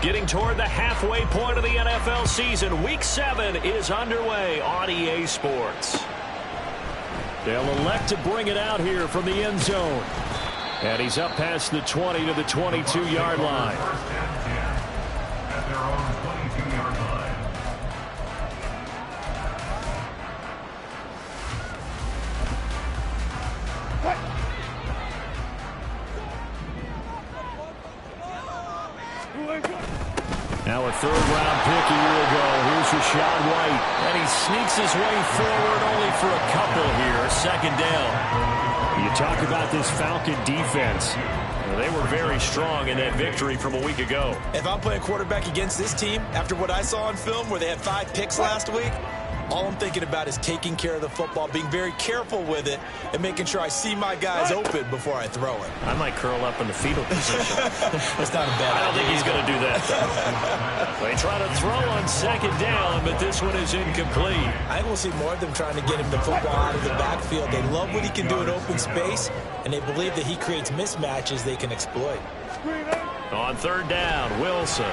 Getting toward the halfway point of the NFL season, Week 7 is underway on EA Sports. They'll elect to bring it out here from the end zone. And he's up past the 20 to the 22-yard line. At their own 22-yard line. Now a third-round pick a year ago. Here's Rachaad White. And he sneaks his way forward only for a couple here. Second down. You talk about this Falcon defense. Well, they were very strong in that victory from a week ago. If I'm playing quarterback against this team, after what I saw on film where they had 5 picks last week, all I'm thinking about is taking care of the football, being very careful with it, and making sure I see my guys open before I throw it. I might curl up in the fetal position. That's not a bad idea. I don't think he's going to do that, though. They try to throw on second down, but this one is incomplete. I think we'll see more of them trying to get him the football out of the backfield. They love what he can do in open space, and they believe that he creates mismatches they can exploit. On third down, Wilson. And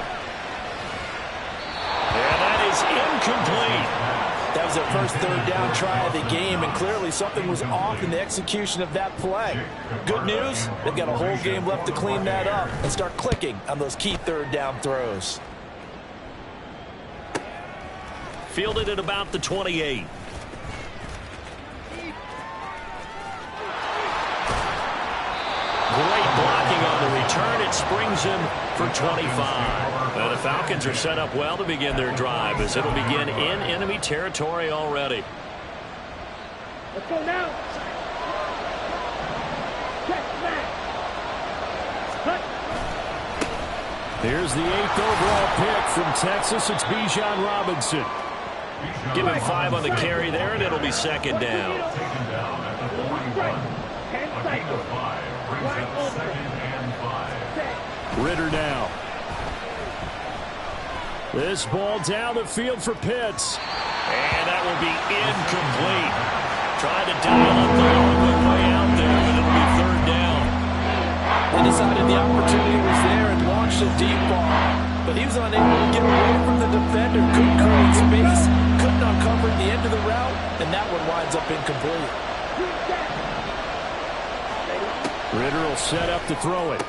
that is incomplete. That was their first third down try of the game, and clearly something was off in the execution of that play. Good news, they've got a whole game left to clean that up and start clicking on those key third down throws. Fielded at about the 28. Great blocking on the return. It springs him for 25. Now the Falcons are set up well to begin their drive as it'll begin in enemy territory already. Let's go now. Check back. Here's the 8th overall pick from Texas. It's Bijan Robinson. Give him 5 on the carry there, and it'll be second down. Taken down at the 41. A gain of 5 brings up 2nd and 5. Ritter now. This ball down the field for Pitts. And that will be incomplete. Tried to dial up the long way out there, but it'll be third down. They decided the opportunity was there and launched a deep ball. But he was unable to get away from the defender. Couldn't create space. Couldn't uncover the end of the route. And that one winds up incomplete. Ritter will set up to throw it.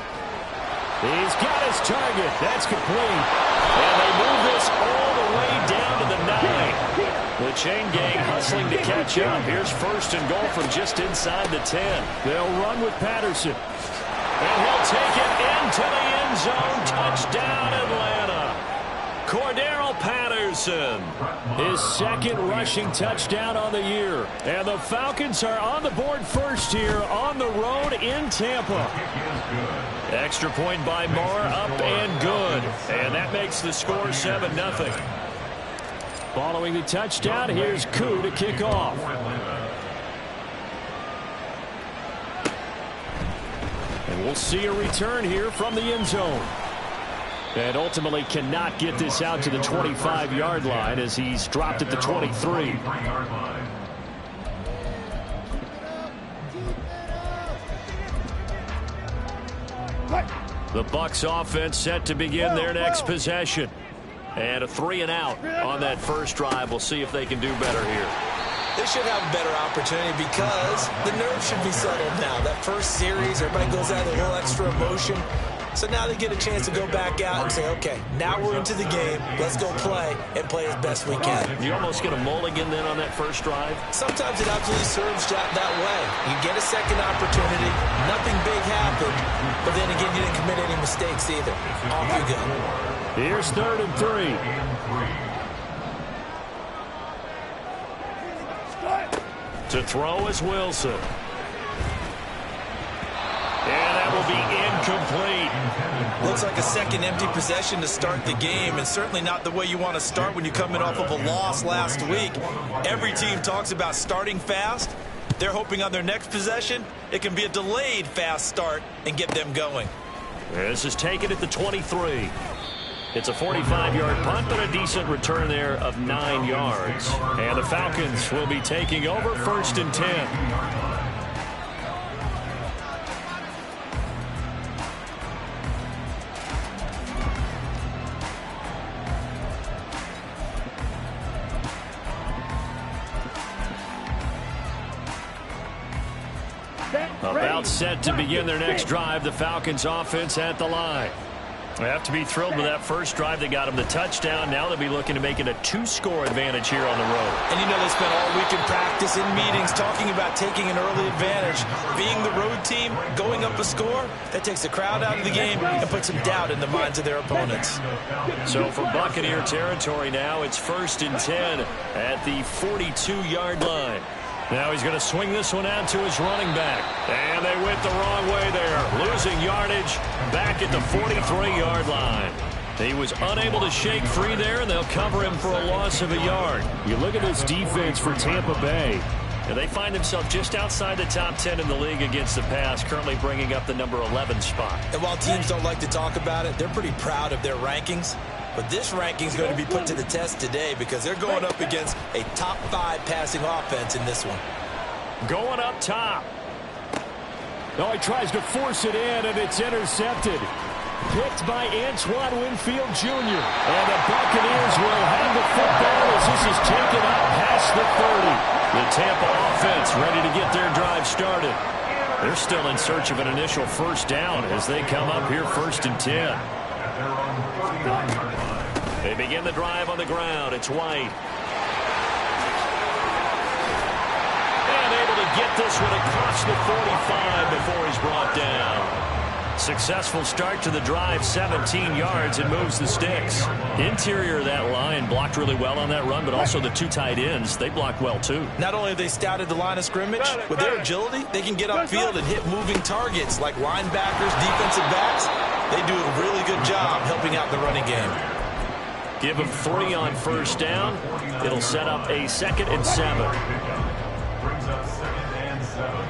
He's got his target. That's complete. And they move this all the way down to the 9. The chain gang hustling to catch up. Here's first and goal from just inside the 10. They'll run with Patterson. And he'll take it into the end zone. Touchdown, Atlanta. Cordarrelle Patterson. His second rushing touchdown on the year. And the Falcons are on the board first here on the road in Tampa. Extra point by Moore, up and good. And that makes the score 7-0. Following the touchdown, here's Koo to kick off. And we'll see a return here from the end zone. And ultimately cannot get this out to the 25-yard line as he's dropped at the 23. The Bucs offense set to begin their next possession. And a 3 and out on that first drive. We'll see if they can do better here. They should have a better opportunity because the nerves should be settled now. That first series, everybody goes out with a little extra emotion. So now they get a chance to go back out and say, okay, now we're into the game. Let's go play and play as best we can. You almost get a mulligan then on that first drive? Sometimes it absolutely serves that way. You get a second opportunity. Nothing big happened. But then again, you didn't commit any mistakes either. Off you go. Here's 3rd and 3. To throw is Wilson. And that will be incomplete. Looks like a second empty possession to start the game, and certainly not the way you want to start when you're coming off of a loss last week. Every team talks about starting fast. They're hoping on their next possession, it can be a delayed fast start and get them going. This is taken at the 23. It's a 45-yard punt, but a decent return there of 9 yards. And the Falcons will be taking over 1st and 10. About set to begin their next drive, the Falcons offense at the line. They have to be thrilled with that first drive. They got them the touchdown. Now they'll be looking to make it a 2-score advantage here on the road. And you know they spent all week in practice, in meetings, talking about taking an early advantage. Being the road team, going up a score, that takes the crowd out of the game and puts some doubt in the minds of their opponents. So from Buccaneer territory now, it's 1st and 10 at the 42-yard line. Now he's going to swing this one out to his running back. And they went the wrong way there. Losing yardage back at the 43-yard line. He was unable to shake free there, and they'll cover him for a loss of a yard. You look at this defense for Tampa Bay. And they find themselves just outside the top 10 in the league against the pass, currently bringing up the number 11 spot. And while teams don't like to talk about it, they're pretty proud of their rankings. But this ranking is going to be put to the test today because they're going up against a top 5 passing offense in this one. Going up top. Oh, he tries to force it in, and it's intercepted. Picked by Antoine Winfield Jr. And the Buccaneers will have the football as this is taken up past the 30. The Tampa offense ready to get their drive started. They're still in search of an initial first down as they come up here 1st and 10. They begin the drive on the ground. It's White. And able to get this one across the 45 before he's brought down. Successful start to the drive, 17 yards, and moves the sticks. Interior of that line blocked really well on that run, but also the 2 tight ends, they blocked well too. Not only have they scouted the line of scrimmage, with their agility, they can get upfield and hit moving targets like linebackers, defensive backs. They do a really good job helping out the running game. Give them 3 on first down. It'll set up a 2nd and 7. Brings up 2nd and 7.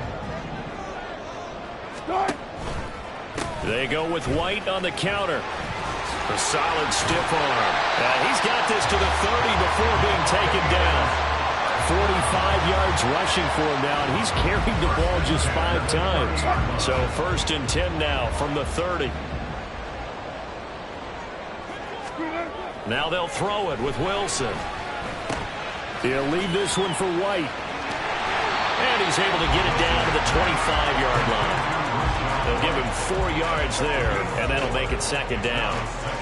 They go with White on the counter. A solid stiff arm. He's got this to the 30 before being taken down. 45 yards rushing for him now, and he's carried the ball just 5 times. So 1st and 10 now from the 30. Now they'll throw it with Wilson. He'll leave this one for White. And he's able to get it down to the 25-yard line. They'll give him 4 yards there, and that'll make it 2nd down.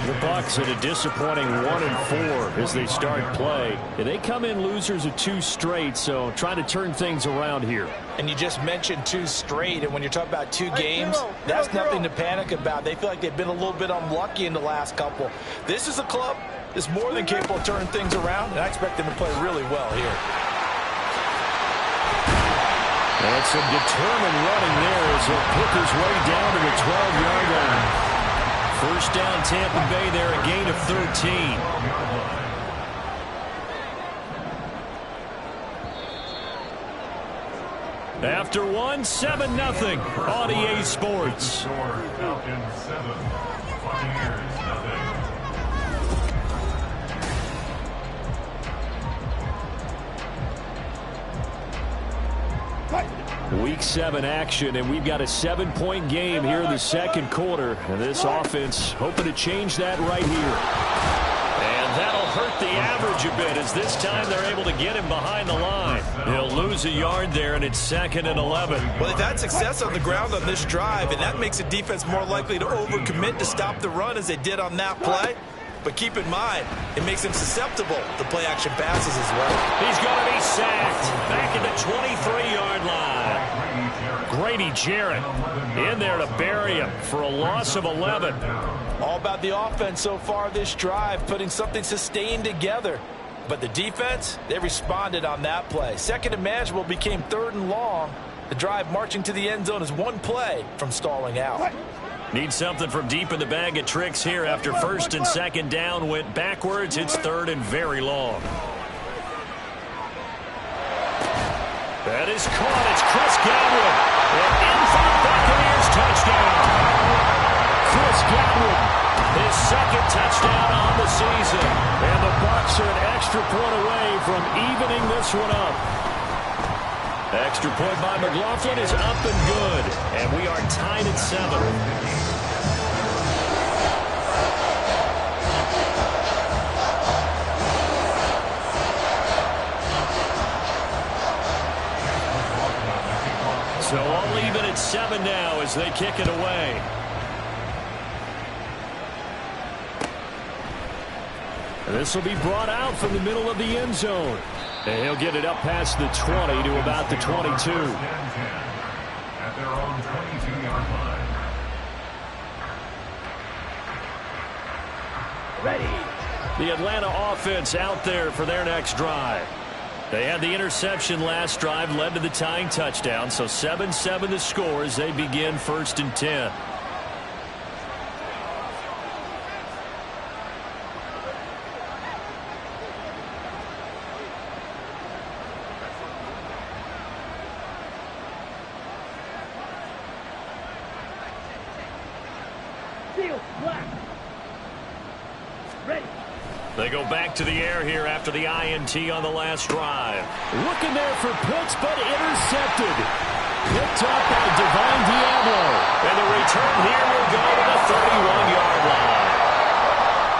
The Bucs at a disappointing 1-4 as they start play. And they come in losers of 2 straight, so trying to turn things around here. And you just mentioned 2 straight, and when you're talking about 2 games, that's nothing to panic about. They feel like they've been a little bit unlucky in the last couple. This is a club that's more than capable of turning things around, and I expect them to play really well here. That's some determined running there as he'll pick his way down to the 12-yard line. First down, Tampa Bay there, a gain of 13. After 1, 7-0 on EA Sports. Falcons 7, Buccaneers nothing. Week 7 action, and we've got a 7-point game here in the 2nd quarter. And this offense hoping to change that right here. And that'll hurt the average a bit as this time they're able to get him behind the line. He'll lose a yard there, and it's 2nd and 11. Well, they've had success on the ground on this drive, and that makes the defense more likely to overcommit to stop the run as they did on that play. But keep in mind, it makes him susceptible to play-action passes as well. He's going to be sacked back at the 23-yard line. Grady Jarrett in there to bury him for a loss of 11. All about the offense so far this drive, putting something sustained together. But the defense, they responded on that play. 2nd and manageable became 3rd and long. The drive marching to the end zone is 1 play from stalling out. Need something from deep in the bag of tricks here after 1st and 2nd down went backwards. It's 3rd and very long. That is caught. It's Chris Godwin. And in for the Buccaneers touchdown. Chris Godwin, his 2nd touchdown on the season. And the Bucs are an extra point away from evening this one up. Extra point by McLaughlin is up and good. And we are tied at 7. So all even at 7 now as they kick it away. This will be brought out from the middle of the end zone. And he'll get it up past the 20 to about the 22. At their own 22-yard line. Ready. The Atlanta offense out there for their next drive. They had the interception last drive, led to the tying touchdown. So 7-7 the score as they begin 1st and 10. They go back to the air here after the INT on the last drive. Looking there for Pitts, but intercepted. Picked up by Divine Diablo. And the return here will go to the 31-yard line.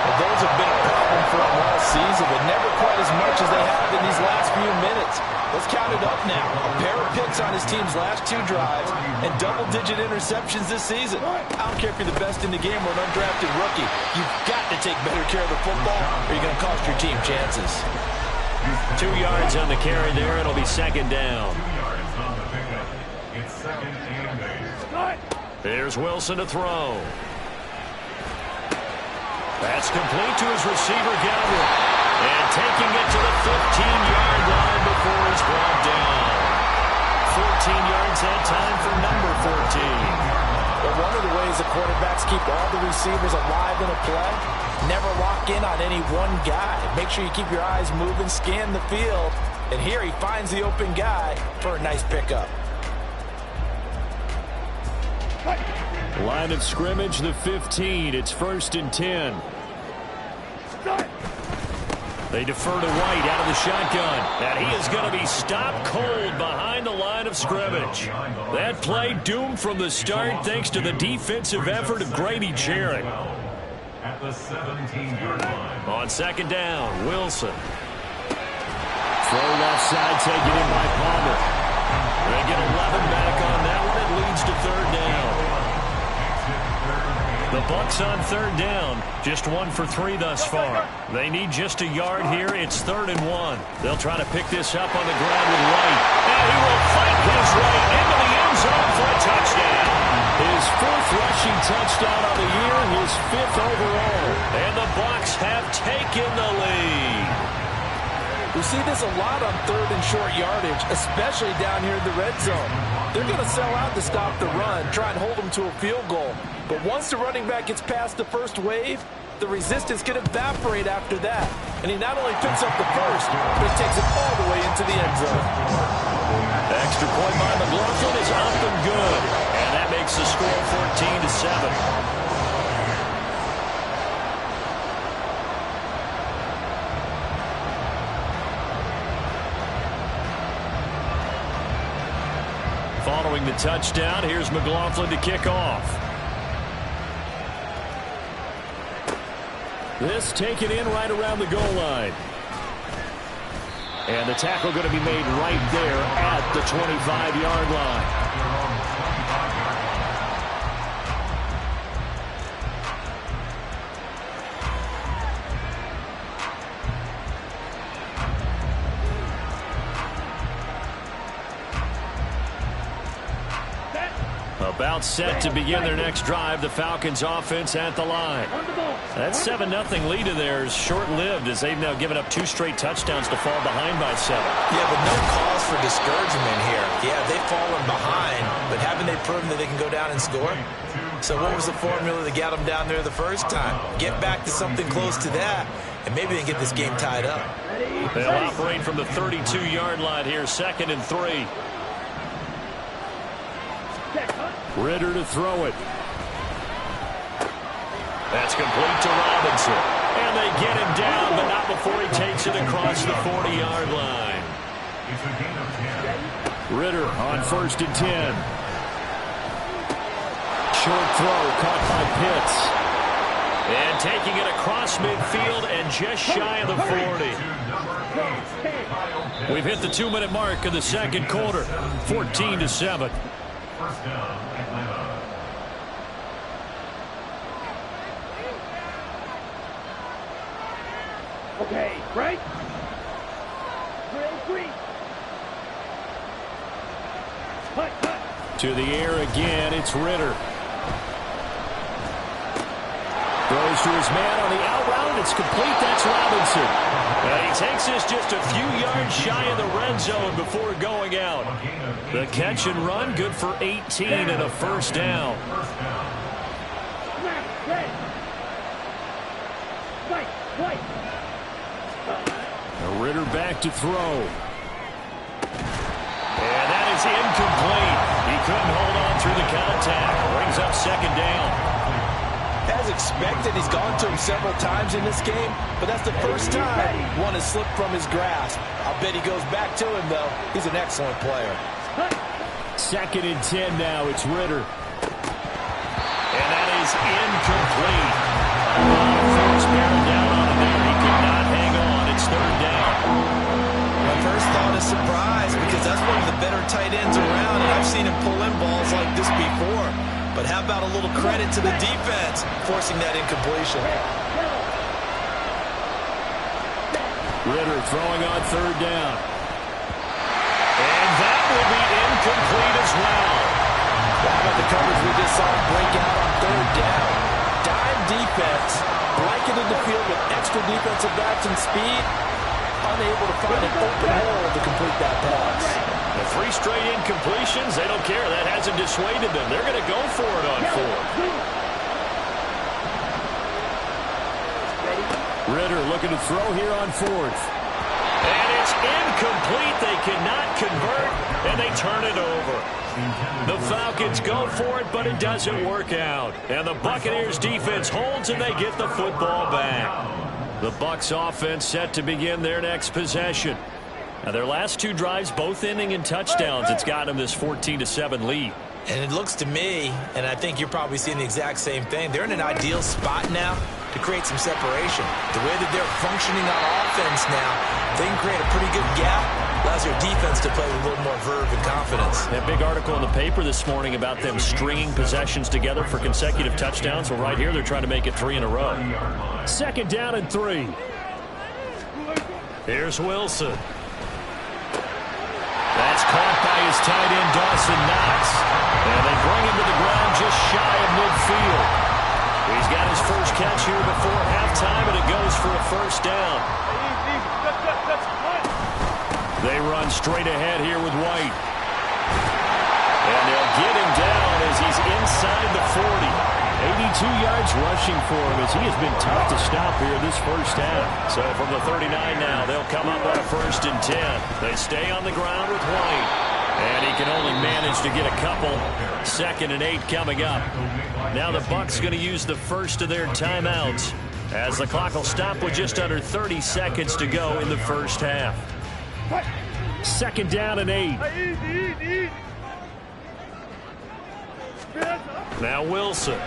Well, those have been a problem for them all season, but never quite as much as they have in these last few minutes. Let's count it up now. A pair of picks on his team's last 2 drives and double-digit interceptions this season. I don't care if you're the best in the game or an undrafted rookie. You've got to take better care of the football or you're going to cost your team chances. 2 yards on the carry there. It'll be 2nd down. 2 yards on the pickup. It's 2nd and 8. Here's Wilson to throw. That's complete to his receiver, Galvin. And taking it to the 15-yard line before it's brought down. 14 yards that time for number 14. But one of the ways the quarterbacks keep all the receivers alive in a play, never lock in on any one guy. Make sure you keep your eyes moving, scan the field. And here he finds the open guy for a nice pickup. Line of scrimmage, the 15. It's 1st and 10. They defer to White out of the shotgun. And he is going to be stopped cold behind the line of scrimmage. That play doomed from the start thanks to the defensive effort of Grady Jarrett. At the 17-yard line. On 2nd down, Wilson. Throw left side, taken in by Palmer. They get 11 back on that one. It leads to 3rd down. The Bucs on 3rd down. Just 1 for 3 thus far. They need just a yard here. It's 3rd and 1. They'll try to pick this up on the ground with Wright. And he will fight his way into the end zone for a touchdown. His 4th rushing touchdown of the year, his 5th overall. And the Bucs have taken the lead. We see this a lot on 3rd and short yardage, especially down here in the red zone. They're going to sell out to stop the run, try and hold them to a field goal. But once the running back gets past the first wave, the resistance can evaporate after that. And he not only picks up the first, but he takes it all the way into the end zone. Extra point by McLaughlin is up and good. And that makes the score 14-7. Following the touchdown, here's McLaughlin to kick off. This taken in right around the goal line. And the tackle going to be made right there at the 25-yard line. About set to begin their next drive. The Falcons offense at the line. That 7-0 lead of theirs short-lived as they've now given up 2 straight touchdowns to fall behind by 7. Yeah, but no cause for discouragement here. Yeah, they've fallen behind, but haven't they proven that they can go down and score? So what was the formula that got them down there the first time? Get back to something close to that, and maybe they can get this game tied up. They'll operate from the 32-yard line here, 2nd and 3. Ritter to throw it. That's complete to Robinson. And they get him down, but not before he takes it across the 40-yard line. Ritter on 1st and 10. Short throw caught by Pitts. And taking it across midfield and just shy of the 40. We've hit the 2-minute mark in the second quarter. 14-7. First down, Atlanta. Okay, right? Green. Cut. To the air again, it's Ritter. Throws to his man on the out route. It's complete. That's Robinson. And he takes this just a few yards shy of the red zone before going out. The catch and run, good for 18 and a first down. Ritter back to throw. And that is incomplete. He couldn't hold on through the contact. Brings up second down. As expected, he's gone to him several times in this game, but that's the first time one has slipped from his grasp. I'll bet he goes back to him, though. He's an excellent player. Second and 10 now. It's Ritter. And that is incomplete. Folks bearing down on him there. He could not hang on. It's third down. My first thought is surprise, because that's one of the better tight ends around, and I've seen him pull in balls like this before. But how about a little credit to the defense forcing that incompletion? Ritter throwing on third down. And that will be incomplete as well. How about the coverage we just saw break out on third down? Dime defense, blanketed the field with extra defensive backs and speed, unable to find an open hole to complete that pass. The 3 straight incompletions, they don't care. That hasn't dissuaded them. They're going to go for it on 4. Ritter looking to throw here on 4th. And it's incomplete. They cannot convert, and they turn it over. The Falcons go for it, but it doesn't work out. And the Buccaneers defense holds, and they get the football back. The Bucs offense set to begin their next possession. Now, their last 2 drives, both ending in touchdowns. It's got them this 14-7 lead. And it looks to me, and I think you're probably seeing the exact same thing, they're in an ideal spot now to create some separation. The way that they're functioning on offense now, they can create a pretty good gap. Allows their defense to play with a little more verve and confidence. That big article in the paper this morning about them stringing possessions together for consecutive touchdowns. Well, right here, they're trying to make it 3 in a row. Second down and 3. Here's Wilson. That's caught by his tight end, Dawson Knox. And they bring him to the ground just shy of midfield. He's got his first catch here before halftime, and it goes for a first down. They run straight ahead here with White. And they'll get him down as he's inside the 40. 82 yards rushing for him as he has been tough to stop here this first half. So from the 39 now, they'll come up on a 1st and 10. They stay on the ground with White. And he can only manage to get a couple. 2nd and 8 coming up. Now the Bucs going to use the first of their timeouts as the clock will stop with just under 30 seconds to go in the first half. 2nd down and 8. Now Wilson.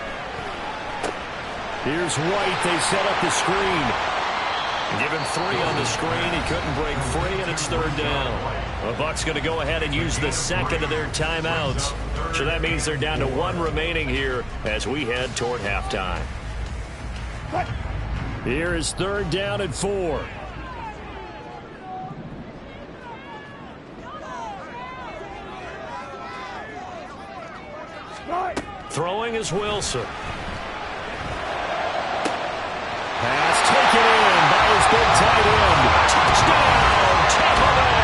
Here's White. They set up the screen. Give him 3 on the screen. He couldn't break free, and it's 3rd down. The Bucs going to go ahead and use the second of their timeouts. So that means they're down to 1 remaining here as we head toward halftime. Here is 3rd down and 4. Throwing is Wilson. Pass taken in by his big tight end. Touchdown, Tampa Bay.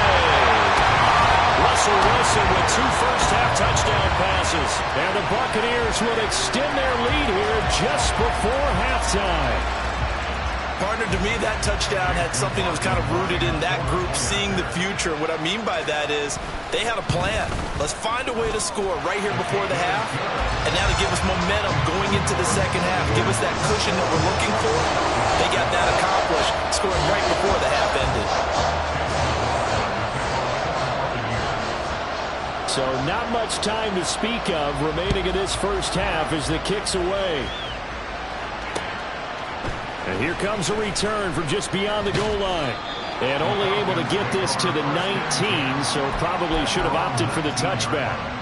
Russell Wilson with 2 first-half touchdown passes. And the Buccaneers will extend their lead here just before halftime. Partner, to me, that touchdown had something that was kind of rooted in that group seeing the future. What I mean by that is they had a plan. Let's find a way to score right here before the half. And now to give us momentum going into the second half. Give us that cushion that we're looking for. They got that accomplished, scoring right before the half ended. So not much time to speak of remaining in this first half as the kick's away. And here comes a return from just beyond the goal line. And only able to get this to the 19, so probably should have opted for the touchback.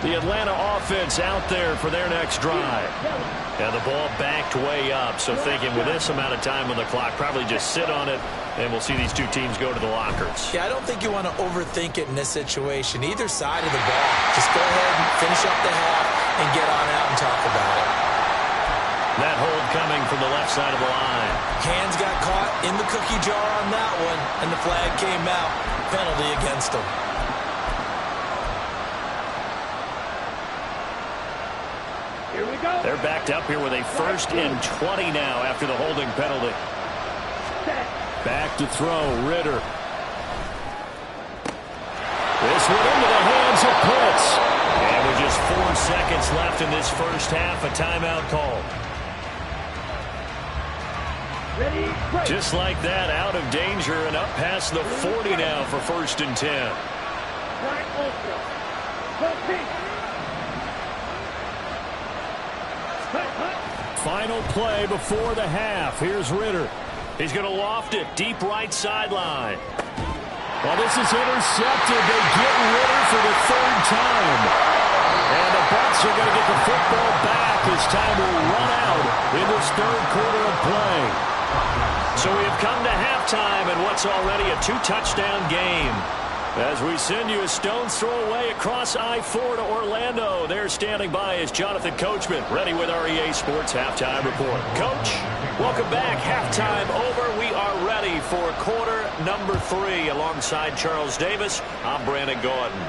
The Atlanta offense out there for their next drive. And the ball backed way up, so thinking with this amount of time on the clock, probably just sit on it, and we'll see these two teams go to the lockers. Yeah, I don't think you want to overthink it in this situation. Either side of the ball. Just go ahead and finish up the half and get on out and talk about it. That hold coming from the left side of the line. Hands got caught in the cookie jar on that one, and the flag came out. Penalty against them. Here we go. They're backed up here with a 1st and 20 now after the holding penalty. Back to throw, Ritter. This one into the hands of Pitts. And with just 4 seconds left in this first half, a timeout call. Ready, break. Just like that, out of danger and up past the 40 now for 1st and 10. Right ultra. Complete. Final play before the half. Here's Ritter. He's going to loft it deep right sideline. Well, this is intercepted. They get Ritter for the 3rd time. And the Bucs are going to get the football back as time will run out in this 3rd quarter of play. So we have come to halftime in what's already a 2-touchdown game. As we send you a stone's throw away across I-4 to Orlando. There standing by is Jonathan Coachman, ready with our EA Sports Halftime Report. Coach, welcome back. Halftime over. We are ready for quarter number 3. Alongside Charles Davis, I'm Brandon Gordon.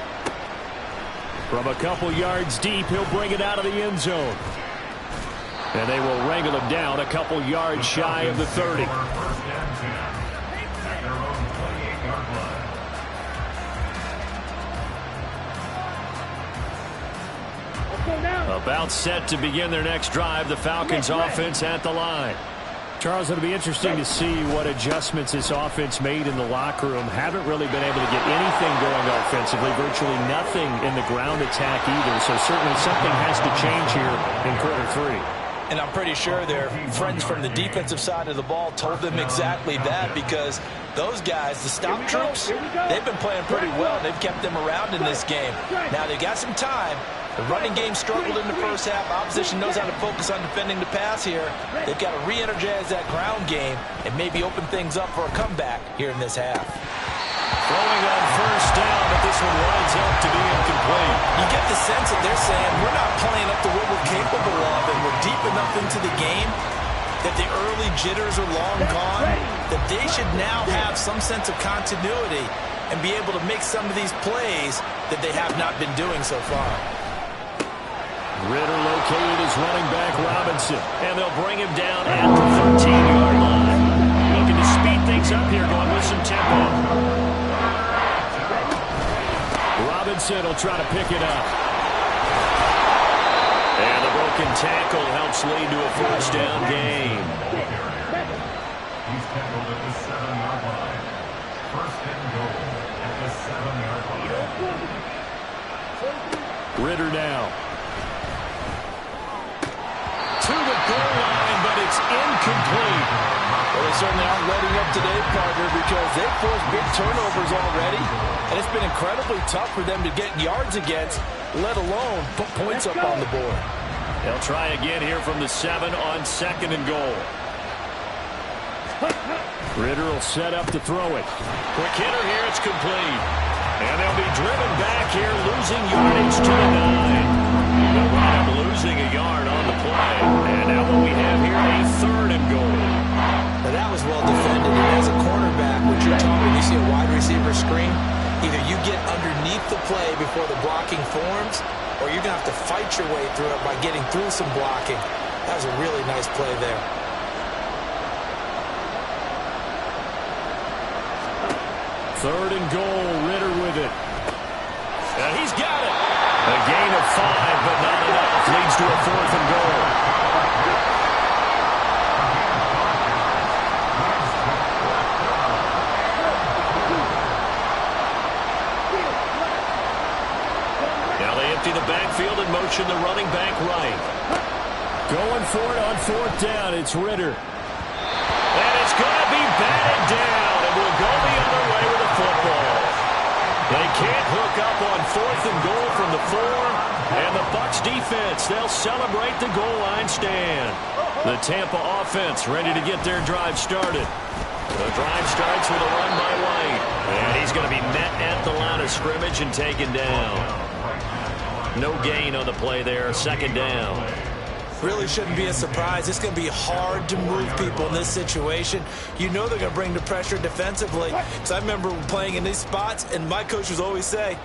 From a couple yards deep, he'll bring it out of the end zone. And they will wrangle him down a couple yards shy of the 30. About set to begin their next drive. The Falcons offense at the line. Charles, it'll be interesting to see what adjustments this offense made in the locker room. Haven't really been able to get anything going offensively. Virtually nothing in the ground attack either. So certainly something has to change here in quarter 3. And I'm pretty sure their friends from the defensive side of the ball told them exactly that, because those guys, the stop troops, they've been playing pretty well. They've kept them around in this game. Now they got some time. The running game struggled in the first half. Opposition knows how to focus on defending the pass here. They've got to re-energize that ground game and maybe open things up for a comeback here in this half. Throwing on 1st down, but this one winds up to be incomplete. You get the sense that they're saying we're not playing up to what we're capable of, and we're deep enough into the game that the early jitters are long gone, that they should now have some sense of continuity and be able to make some of these plays that they have not been doing so far. Ritter located his running back Robinson, and they'll bring him down at the 13-yard line. Looking to speed things up here, going with some tempo. Robinson will try to pick it up. And the broken tackle helps lead to a 1st down gain. He's tackled at the 7-yard line. 1st and goal at the 7-yard line. Ritter now. To the goal line, but it's incomplete. Well, they certainly aren't letting up today, partner, because they've forced big turnovers already, and it's been incredibly tough for them to get yards against, let alone put points up on the board. They'll try again here from the 7 on 2nd and goal. Ritter will set up to throw it. Quick hitter here, it's complete. And they'll be driven back here, losing yardage to the 9. They'll wind up losing a yard on the play. And now what we have here, a 3rd and goal. Now that was well defended, and as a cornerback, what you're talking about, you see a wide receiver screen, either you get underneath the play before the blocking forms, or you're going to have to fight your way through it by getting through some blocking. That was a really nice play there. Third and goal, Ritter with it. And he's got it. A gain of 5, but not enough. Leads to a 4th and goal. Now they empty the motion the running back right. Going for it on fourth down. It's Ritter. And it's going to be batted down, and we'll go the other way with the football. They can't hook up on fourth and goal from the 4, and the Bucs defense, they'll celebrate the goal line stand. The Tampa offense ready to get their drive started. The drive starts with a run by White, and he's going to be met at the line of scrimmage and taken down. No gain on the play there, second down. Really shouldn't be a surprise. It's going to be hard to move people in this situation. You know they're going to bring the pressure defensively. Because I remember playing in these spots, and my coach would always say,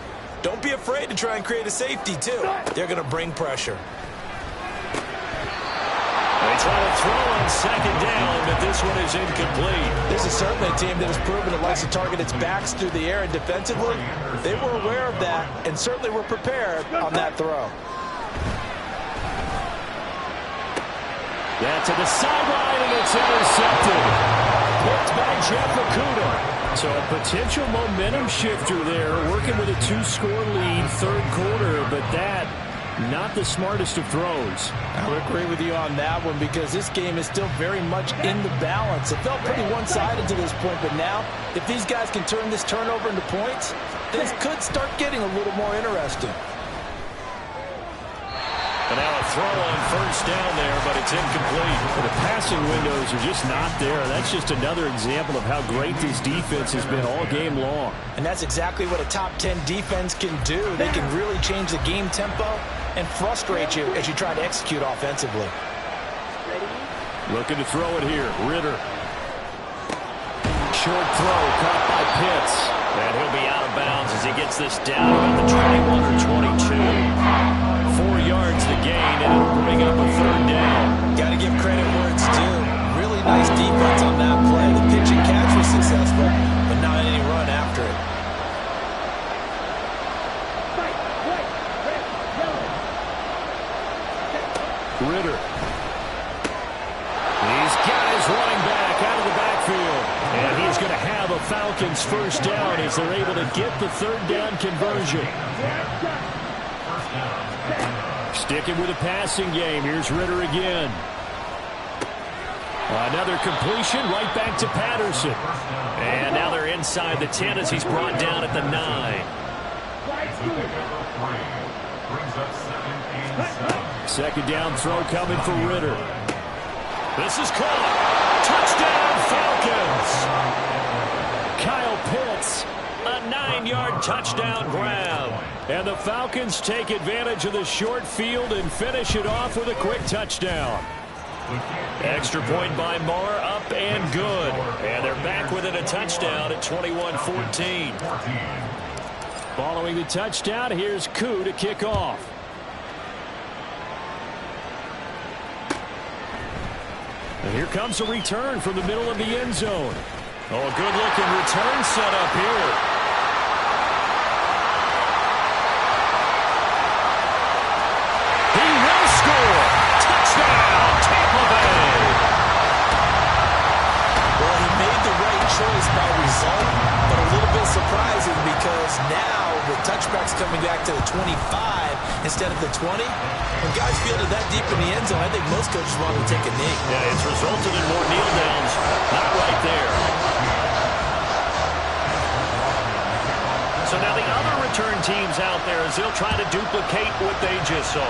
don't be afraid to try and create a safety, too. They're going to bring pressure. They try to throw on second down, but this one is incomplete. This is certainly a team that has proven it likes to target its backs through the air, and defensively, they were aware of that and certainly were prepared on that throw. That's to the sideline, and it's intercepted. Picked by Jeff Okudah. So a potential momentum shifter there, working with a 2-score lead, third quarter, but that, not the smartest of throws. I would agree with you on that one because this game is still very much in the balance. It felt pretty one-sided to this point, but now, if these guys can turn this turnover into points, things could start getting a little more interesting. And now a throw on first down there, but it's incomplete. The passing windows are just not there. That's just another example of how great this defense has been all game long. And that's exactly what a top 10 defense can do. They can really change the game tempo and frustrate you as you try to execute offensively. Looking to throw it here. Ritter. Short throw caught by Pitts. And he'll be out of bounds as he gets this down about the 21 or 22. 4 yards the gain, and it'll bring up a third down. Got to give credit where it's due. Really nice defense on that play. The pitch and catch was successful, but not any run after it. Ritter. He's got his running back out of the backfield. And he's going to have a Falcons first down as they're able to get the third down conversion. Sticking with a passing game. Here's Ritter again. Another completion right back to Patterson. And now they're inside the 10 as he's brought down at the 9. Second down throw coming for Ritter. This is caught. Touchdown Falcons. Kyle Pitts, a 9-yard touchdown grab. And the Falcons take advantage of the short field and finish it off with a quick touchdown. Extra point by Marr, up and good. And they're back within a touchdown at 21-14. Following the touchdown, here's Koo to kick off. And here comes a return from the middle of the end zone. Oh, a good-looking return set up here. He will score. Touchdown, Tampa Bay. Well, he made the right choice by result, but a little bit surprising because now the touchback's coming back to the 25 instead of the 20. When guys fielded that deep in the end zone, I think most coaches want to take a knee. Yeah, it's resulted in more kneel downs. Not right there. So now the other return teams out there as they'll try to duplicate what they just saw.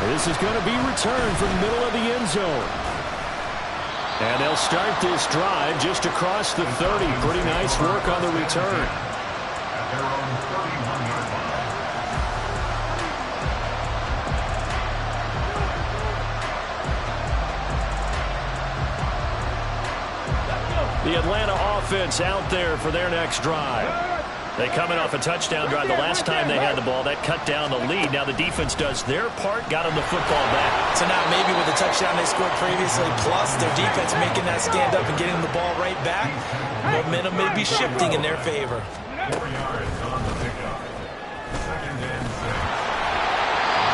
And this is going to be returned from the middle of the end zone. And they'll start this drive just across the 30. Pretty nice work on the return. The Atlanta offense out there for their next drive. They coming off a touchdown drive the last time they had the ball. That cut down the lead. Now the defense does their part, got them the football back. So now maybe with the touchdown they scored previously, plus their defense making that stand up and getting the ball right back, momentum may be shifting in their favor.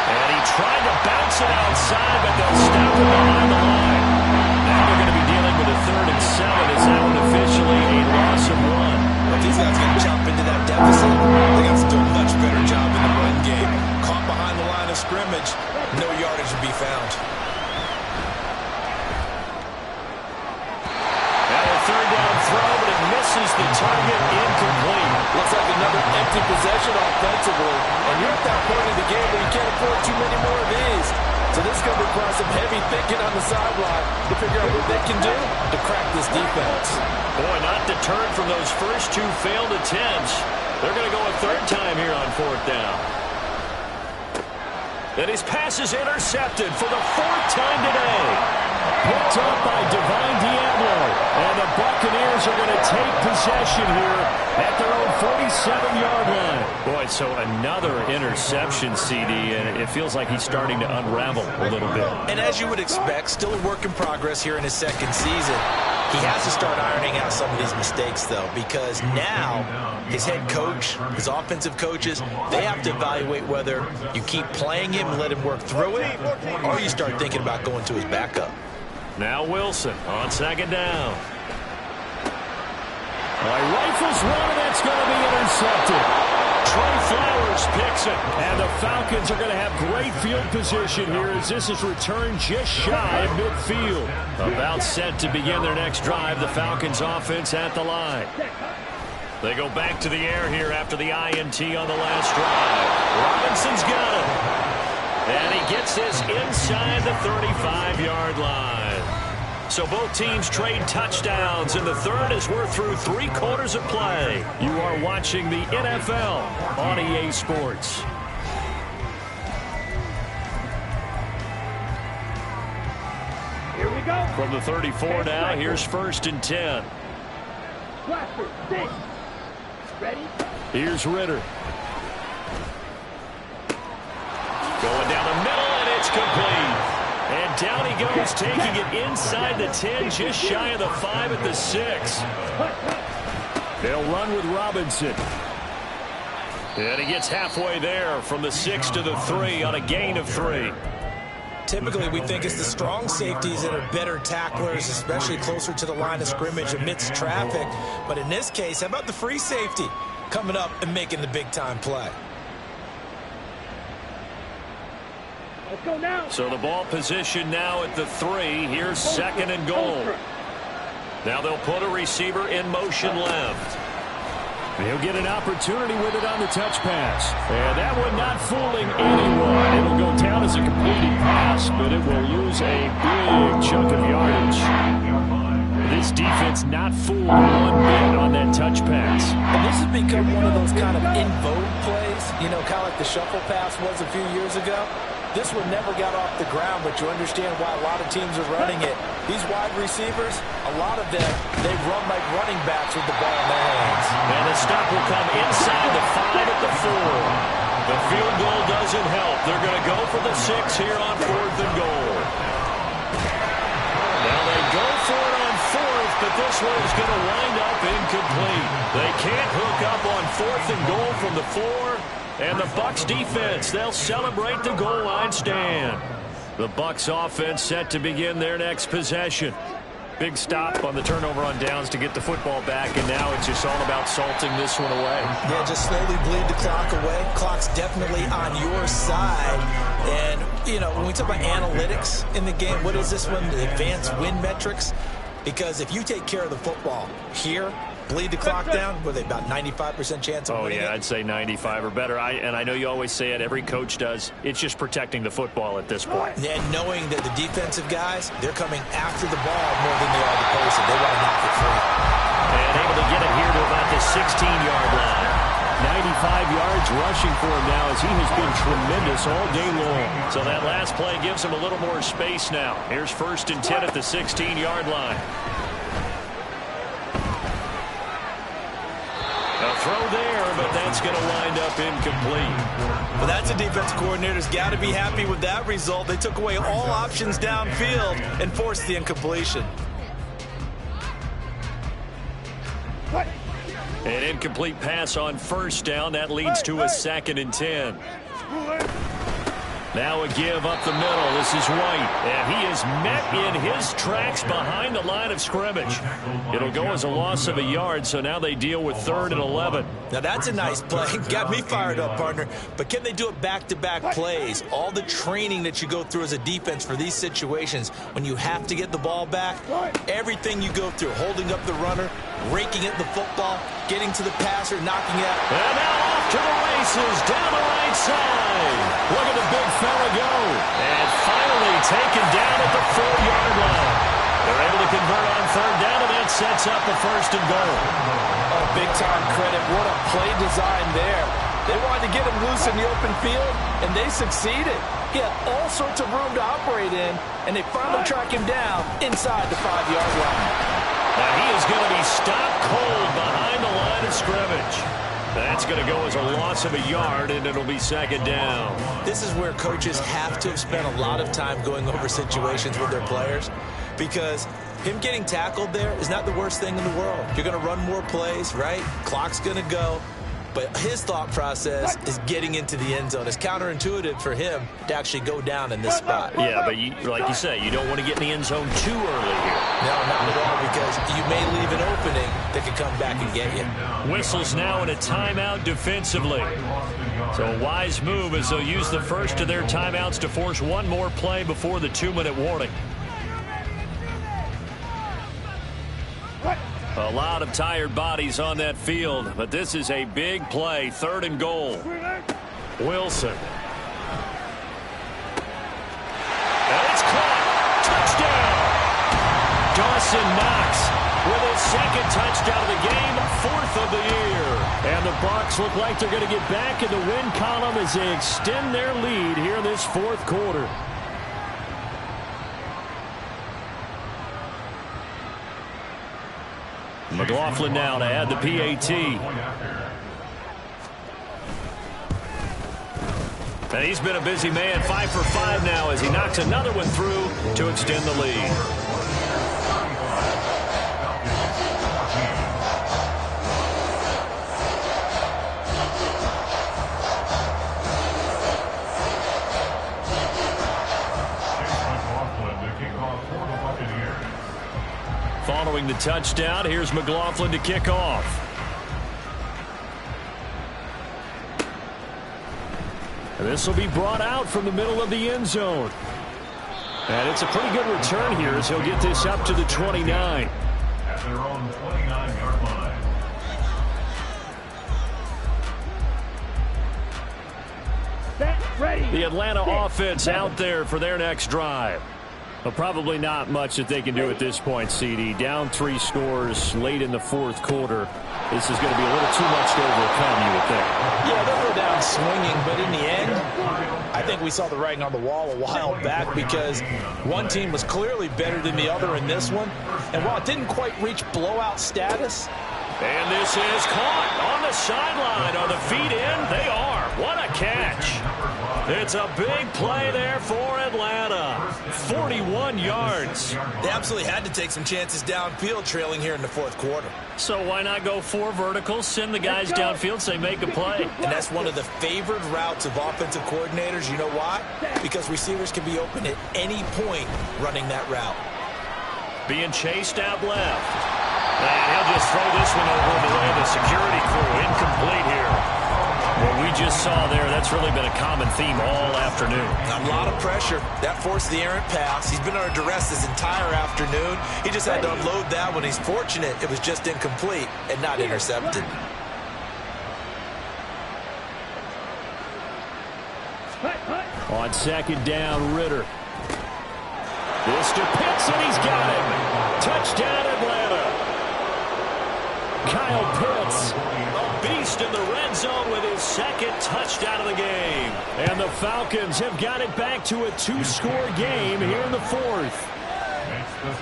And he tried to bounce it outside, but they'll stop him behind the line. Now they're going to be dealing with a 3rd and 7. Is that one officially a loss of 1? If these guys are going to jump into that deficit, they got to do much empty possession offensively, and you're at that point of the game where you can't afford too many more of these. So this is going to require some heavy thinking on the sideline to figure out what they can do to crack this defense. Boy, not deterred from those first 2 failed attempts. They're going to go a third time here on 4th down. And his pass is intercepted for the 4th time today. Picked up by Divine Diablo. And the Buccaneers are going to take possession here at their own 47-yard line. Boy, so another interception, CD, and it feels like he's starting to unravel a little bit. And as you would expect, still a work in progress here in his 2nd season. He has to start ironing out some of these mistakes, though, because now his head coach, his offensive coaches, they have to evaluate whether you keep playing him and let him work through it, or you start thinking about going to his backup. Now Wilson on 2nd down. Rifles one, and that's going to be intercepted. Trey Flowers picks it, and the Falcons are going to have great field position here as this is returned just shy of midfield. About set to begin their next drive, the Falcons offense at the line. They go back to the air here after the INT on the last drive. Robinson's got it. And he gets this inside the 35-yard line. So both teams trade touchdowns in the 3rd as we're through 3 quarters of play. You are watching the NFL on EA Sports. Here we go. From the 34 now, here's 1st and 10. Blaster, 6. Ready? Here's Ritter. Going down the middle, and it's complete. And down he goes, taking it inside the 10, just shy of the 5 at the 6. They'll run with Robinson. And he gets halfway there from the 6 to the 3 on a gain of 3. Typically, we think it's the strong safeties that are better tacklers, especially closer to the line of scrimmage amidst traffic. But in this case, how about the free safety coming up and making the big-time play? Let's go now. So the ball position now at the 3. Here's 2nd and goal. Now they'll put a receiver in motion left. He'll get an opportunity with it on the touch pass. And that one not fooling anyone. It'll go down as a completed pass, but it will lose a big chunk of yardage. This defense not fooled one bit on that touch pass. And this has become one of those kind of in vogue plays, you know, kind of like the shuffle pass was a few years ago. This one never got off the ground, but you understand why a lot of teams are running it. These wide receivers, a lot of them, they run like running backs with the ball in their hands. And the stop will come inside the 5 at the 4. The field goal doesn't help. They're going to go for the 6 here on 4th and goal. Now they go for it on 4th, but this one is going to wind up incomplete. They can't hook up on 4th and goal from the 4. And the Bucs defense, they'll celebrate the goal line stand. The Bucs offense set to begin their next possession. Big stop on the turnover on downs to get the football back, and now it's just all about salting this one away. Yeah, just slowly bleed the clock away. Clock's definitely on your side. And, you know, when we talk about analytics in the game, what is this one? The advanced win metrics? Because if you take care of the football here, bleed the clock down, were they about 95% chance of winning it? I'd say 95 or better. And I know you always say it, every coach does. It's just protecting the football at this point. And knowing that the defensive guys, they're coming after the ball more than they are the person. They want to knock it free. And able to get it here to about the 16-yard line. 95 yards rushing for him now as he has been tremendous all day long. So that last play gives him a little more space now. Here's 1st and 10 at the 16-yard line. A throw there, but that's going to wind up incomplete. Well, that's a defensive coordinator's got to be happy with that result. They took away all options downfield and forced the incompletion. An incomplete pass on 1st down. That leads to a 2nd and 10. Now a give up the middle. This is White, and he is met in his tracks behind the line of scrimmage. It'll go as a loss of a yard, so now they deal with 3rd and 11. Now that's a nice play. Got me fired up, partner. But can they do it back-to-back plays? All the training that you go through as a defense for these situations, when you have to get the ball back, everything you go through, holding up the runner, raking at the football, getting to the passer, knocking out. And now off to the races down the right side. Look at the big fella go. And finally taken down at the 4-yard line. They're able to convert on third down, and that sets up the first and goal. Oh, big-time credit. What a play design there. They wanted to get him loose in the open field, and they succeeded. He had all sorts of room to operate in, and they finally track him down inside the 5-yard line. Now he is going to be stopped cold behind the line of scrimmage. That's going to go as a loss of a yard, and it'll be second down. This is where coaches have to have spent a lot of time going over situations with their players, because him getting tackled there is not the worst thing in the world. You're going to run more plays, right? Clock's going to go. But his thought process is getting into the end zone. It's counterintuitive for him to actually go down in this spot. Yeah, but like you say, you don't want to get in the end zone too early here. No, not at all, because you may leave an opening that could come back and get you. Whistles now in a timeout defensively. So a wise move as they'll use the first of their timeouts to force one more play before the 2-minute warning. A lot of tired bodies on that field, but this is a big play, 3rd and goal. Wilson. And it's caught. Touchdown. Dawson Knox with his second touchdown of the game, 4th of the year. And the Bucs look like they're going to get back in the win column as they extend their lead here in this 4th quarter. McLaughlin now to add the PAT. And he's been a busy man, 5 for 5 now as he knocks another one through to extend the lead. Following the touchdown, here's McLaughlin to kick off. And this will be brought out from the middle of the end zone. And it's a pretty good return here as he'll get this up to the 29. At their own 29-yard line. Set, ready. The Atlanta offense out there for their next drive. But probably not much that they can do at this point, CD. Down 3 scores late in the 4th quarter. This is going to be a little too much to overcome, you would think. Yeah, they'll go down swinging, but in the end, I think we saw the writing on the wall a while back because one team was clearly better than the other in this one. And while it didn't quite reach blowout status. And this is caught on the sideline. Are the feet in? They are. What a catch. It's a big play there for Atlanta. 41 yards. They absolutely had to take some chances downfield trailing here in the 4th quarter. So why not go 4 verticals, send the guys downfield, say make a play? And that's one of the favored routes of offensive coordinators. You know why? Because receivers can be open at any point running that route. Being chased out left. And he'll just throw this one over the way of the security crew. Incomplete here. What we just saw there, that's really been a common theme all afternoon. A lot of pressure. That forced the errant pass. He's been under duress this entire afternoon. He just had to unload that one. He's fortunate it was just incomplete and not intercepted. On 2nd down, Ritter. This to Pitts, and he's got him. Touchdown, Atlanta. Kyle Pitts, a beast in the red zone with his 2nd touchdown of the game. And the Falcons have got it back to a 2-score game here in the 4th.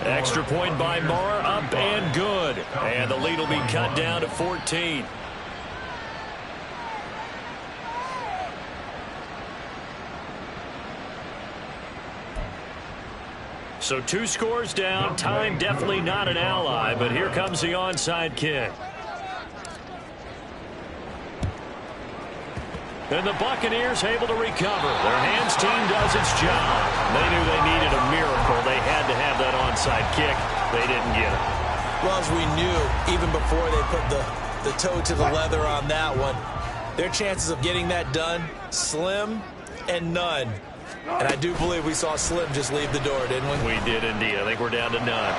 Extra point by Marr, up and good. And the lead will be cut down to 14. So 2 scores down. Time definitely not an ally, but here comes the onside kick. And the Buccaneers able to recover. Their hands team does its job. They knew they needed a miracle. They had to have that onside kick. They didn't get it. Well, as we knew, even before they put the toe to the leather on that one, their chances of getting that done, slim and none. And I do believe we saw Slim just leave the door, didn't we? We did indeed. I think we're down to none.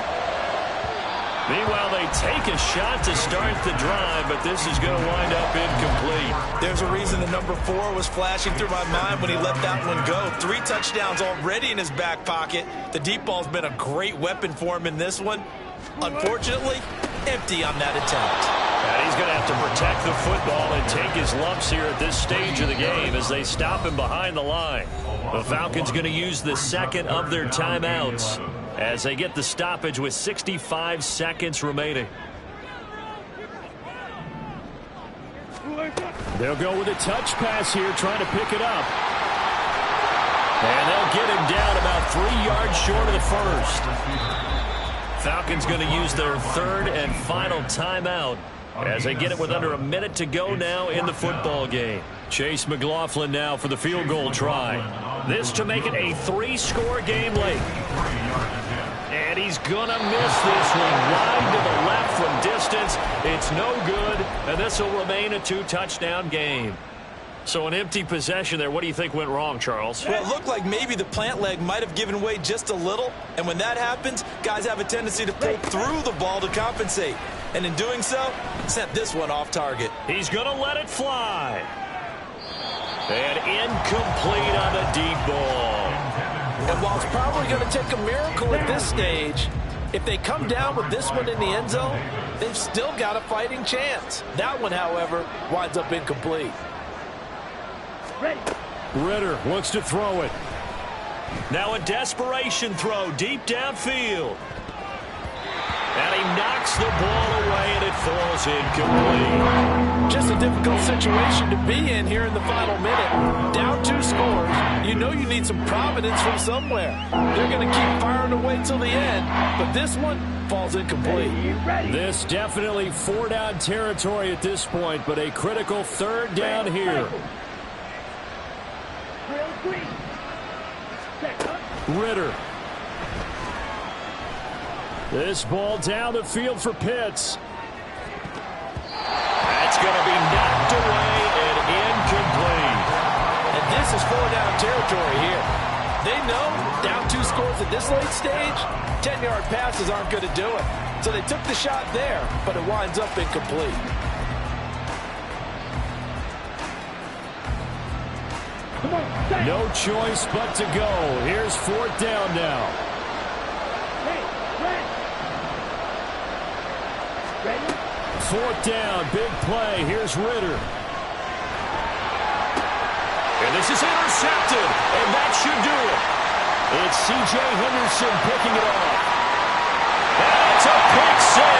Meanwhile, they take a shot to start the drive, but this is going to wind up incomplete. There's a reason the number 4 was flashing through my mind when he let that one go. 3 touchdowns already in his back pocket. The deep ball's been a great weapon for him in this one. Unfortunately, empty on that attempt. And he's going to have to protect the football and take his lumps here at this stage of the game as they stop him behind the line. The Falcons going to use the second of their timeouts as they get the stoppage with 65 seconds remaining. They'll go with a touch pass here, trying to pick it up. And they'll get him down about 3 yards short of the first. Falcons going to use their third and final timeout as they get it with under a minute to go now in the football game. Chase McLaughlin now for the field goal try. This to make it a 3-score game late. And he's going to miss this one wide to the left from distance. It's no good, and this will remain a 2-touchdown game. So an empty possession there. What do you think went wrong, Charles? Well, it looked like maybe the plant leg might have given way just a little. And when that happens, guys have a tendency to pull through the ball to compensate. And in doing so, sent this one off target. He's going to let it fly. And incomplete on the deep ball. And while it's probably going to take a miracle at this stage, if they come down with this one in the end zone, they've still got a fighting chance. That one, however, winds up incomplete. Ritter looks to throw it. Now a desperation throw deep downfield. And he knocks the ball away, and it falls incomplete. Just a difficult situation to be in here in the final minute. Down 2 scores. You know you need some providence from somewhere. They're going to keep firing away till the end, but this one falls incomplete. This definitely 4-down territory at this point, but a critical 3rd down here. Ritter. This ball down the field for Pitts. That's going to be knocked away and incomplete. And this is 4-down territory here. They know down 2 scores at this late stage, 10-yard passes aren't going to do it. So they took the shot there, but it winds up incomplete. No choice but to go. Here's 4th down now. Ready? 4th down, big play. Here's Ritter. And this is intercepted, and that should do it. It's C.J. Henderson picking it off. That's a pick six.